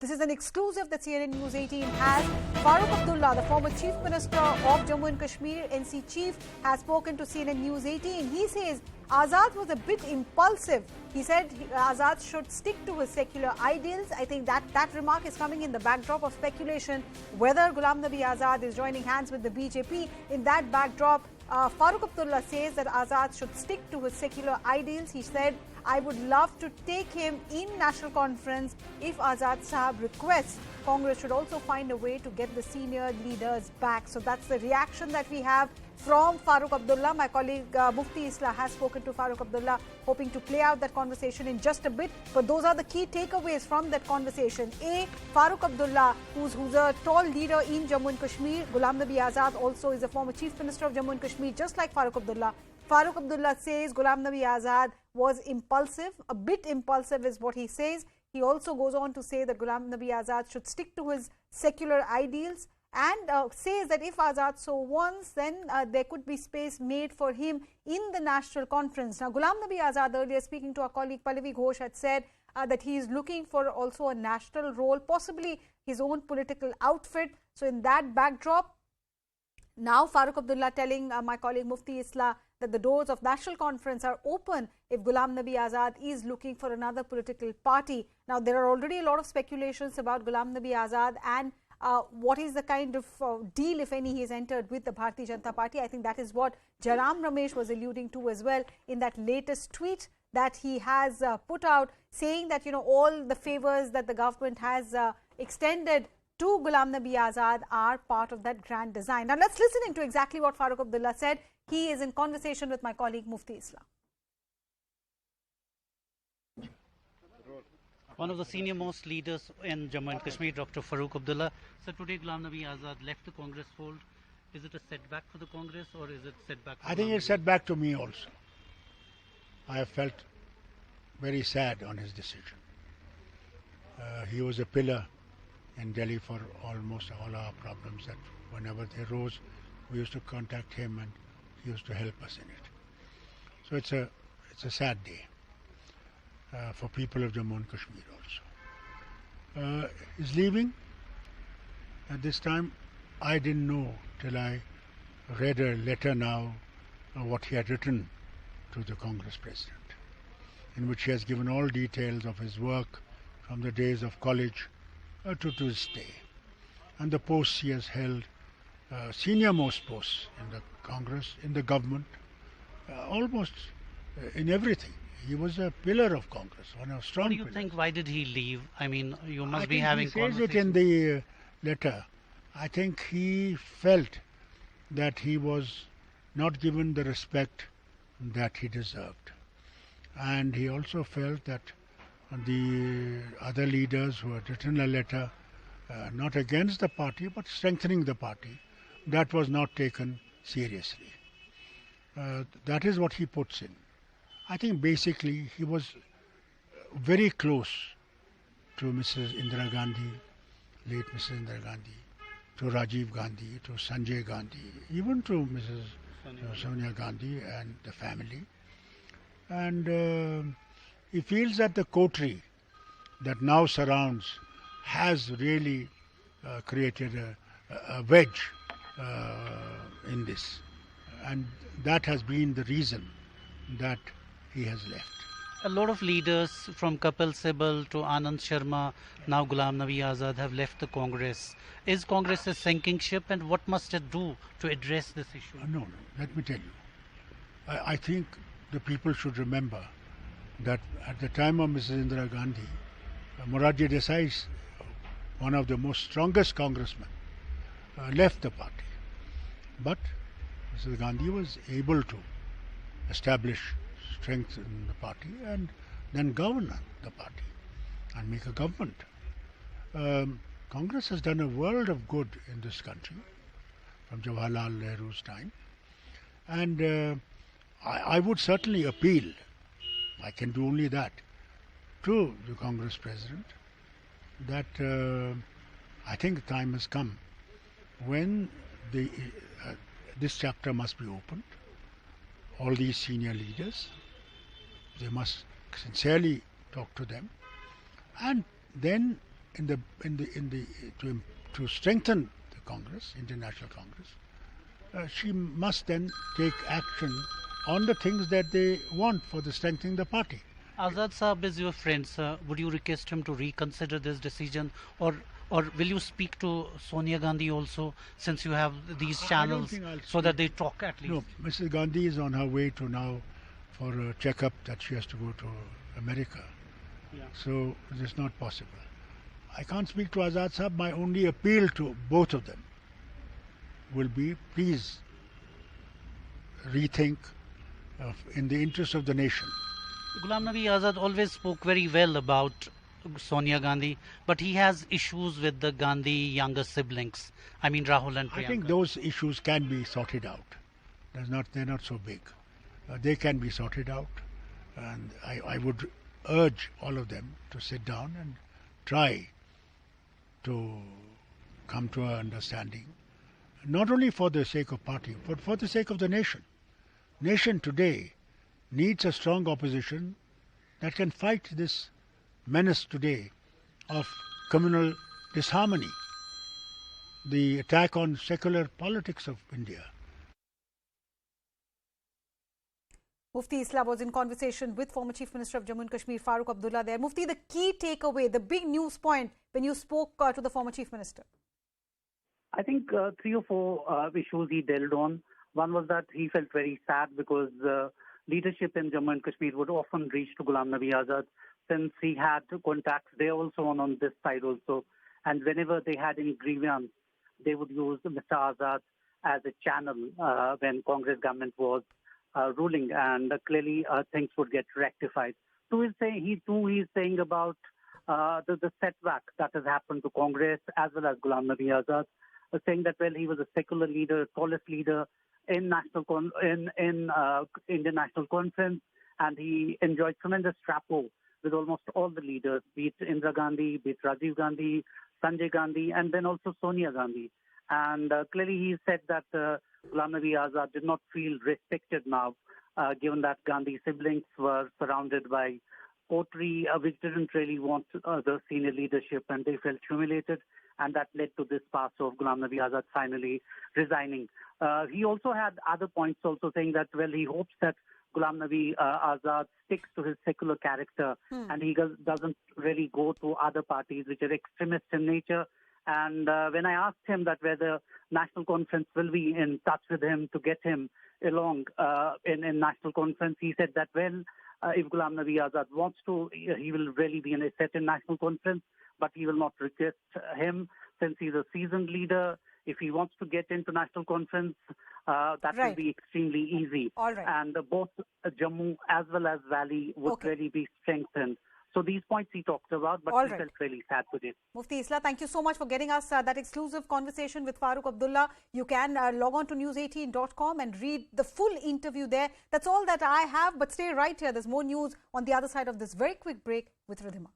This is an exclusive that CNN News 18 has. Farooq Abdullah, the former Chief Minister of Jammu and Kashmir, NC Chief, has spoken to CNN News 18. He says Azad was a bit impulsive. He said Azad should stick to his secular ideals. I think that remark is coming in the backdrop of speculation whether Ghulam Nabi Azad is joining hands with the BJP. In that backdrop, Farooq Abdullah says that Azad should stick to his secular ideals. He said, I would love to take him in national conference if Azad Sahab requests. Congress should also find a way to get the senior leaders back. So that's the reaction that we have from Farooq Abdullah. My colleague Mufti Islah has spoken to Farooq Abdullah, hoping to play out that conversation in just a bit. But those are the key takeaways from that conversation. A, Farooq Abdullah, who's a tall leader in Jammu and Kashmir. Ghulam Nabi Azad also is a former Chief Minister of Jammu and Kashmir, just like Farooq Abdullah. Farooq Abdullah says Ghulam Nabi Azad was impulsive, a bit impulsive is what he says. He also goes on to say that Ghulam Nabi Azad should stick to his secular ideals and says that if Azad so wants, then there could be space made for him in the national conference. Now, Ghulam Nabi Azad, earlier speaking to our colleague Pallavi Ghosh, had said that he is looking for also a national role, possibly his own political outfit. So, in that backdrop, now Farooq Abdullah telling my colleague Mufti Islah that the doors of national conference are open if Ghulam Nabi Azad is looking for another political party. Now, there are already a lot of speculations about Ghulam Nabi Azad and what is the kind of deal, if any, he has entered with the Bharatiya Janata Party. I think that is what Jairam Ramesh was alluding to as well in that latest tweet that he has put out, saying that, you know, all the favors that the government has extended to Ghulam Nabi Azad are part of that grand design. Now, let's listen into exactly what Farooq Abdullah said. He is in conversation with my colleague Mufti Islah. One of the senior most leaders in Jammu and Kashmir, Dr. Farooq Abdullah. So today Ghulam Nabi Azad left the Congress fold. Is it a setback for the Congress or is it setback for I think it's setback to me also. I have felt very sad on his decision. He was a pillar in Delhi for almost all our problems, that whenever they arose, we used to contact him and he used to help us in it. So it's a sad day for people of Jammu and Kashmir also. He's leaving. At this time, I didn't know till I read a letter now what he had written to the Congress president, in which he has given all details of his work from the days of college to this day, and the posts he has held, senior most posts in the Congress, in the government, almost in everything. He was a pillar of Congress, one of strong What do you pillars. think? Why did he leave? I mean, you must I be think having he says conversations. it in the letter. I think he felt that he was not given the respect that he deserved. And he also felt that the other leaders who had written a letter, not against the party, but strengthening the party, that was not taken seriously. That is what he puts in. I think basically he was very close to Mrs. Indira Gandhi, late Mrs. Indira Gandhi, to Rajiv Gandhi, to Sanjay Gandhi, even to Mrs. Sonia Gandhi and the family. And he feels that the coterie that now surrounds has really created a wedge in this. And that has been the reason that he has left. A lot of leaders from Kapil Sibal to Anand Sharma, now Ghulam Nabi Azad, have left the Congress. Is Congress a sinking ship, and what must it do to address this issue? No, let me tell you. I think the people should remember that at the time of Mrs. Indira Gandhi, Morarji Desai, one of the most strongest congressmen, left the party. But Mrs. Gandhi was able to establish strength in the party and then govern the party and make a government. Congress has done a world of good in this country from Jawaharlal Nehru's time, and I would certainly appeal, I can do only that, to the Congress president, that I think the time has come when this chapter must be opened. All these senior leaders, they must sincerely talk to them, and then to strengthen the Congress, International Congress, she must then take action on the things that they want for the strengthening the party. Azad Saab is your friend, sir. Would you request him to reconsider this decision, or will you speak to Sonia Gandhi also, since you have these channels, so that they talk at least? No, Mrs. Gandhi is on her way to now for a checkup that she has to go to America. Yeah. So it is not possible. I can't speak to Azad Saab. My only appeal to both of them will be, please rethink in the interest of the nation. Ghulam Nabi Azad always spoke very well about Sonia Gandhi, but he has issues with the Gandhi younger siblings. I mean Rahul and Priyanka. I think those issues can be sorted out. They're not so big. They can be sorted out, and I would urge all of them to sit down and try to come to an understanding, not only for the sake of party, but for the sake of the nation. Nation today needs a strong opposition that can fight this menace today of communal disharmony, the attack on secular politics of India. Mufti Islam was in conversation with former Chief Minister of Jammu and Kashmir, Farooq Abdullah there. Mufti, the key takeaway, the big news point when you spoke to the former Chief Minister? I think 3 or 4 issues he dealt on. One was that he felt very sad because leadership in Jammu and Kashmir would often reach to Ghulam Nabi Azad, since he had contacts there also on this side also. And whenever they had any grievance, they would use Mr. Azad as a channel when Congress government was ruling, and clearly things would get rectified. He's saying about the setback that has happened to Congress as well as Ghulam Nabi Azad, saying that, well, he was a secular leader, tallest leader in Indian National Conference, and he enjoyed tremendous rapport with almost all the leaders, be it Indira Gandhi, be it Rajiv Gandhi, Sanjay Gandhi, and then also Sonia Gandhi. And clearly he said that Ghulam Nabi Azad did not feel respected now, given that Gandhi siblings were surrounded by coterie, which didn't really want the senior leadership, and they felt humiliated, and that led to this pass of Ghulam Nabi Azad finally resigning. He also had other points also, saying that, well, he hopes that Ghulam Nabi Azad sticks to his secular character and he doesn't really go to other parties which are extremist in nature. And when I asked him that whether National Conference will be in touch with him to get him along in National Conference, he said that, well, if Ghulam Nabi Azad wants to, he will really be an asset in National Conference, but he will not request him since he's a seasoned leader. If he wants to get into National Conference, that will be extremely easy. All right. And both Jammu as well as Valley would really be strengthened. So these points he talked about, but he felt really sad with it. Mufti Islam, thank you so much for getting us that exclusive conversation with Farooq Abdullah. You can log on to news18.com and read the full interview there. That's all that I have, but stay right here. There's more news on the other side of this very quick break with Ridhima.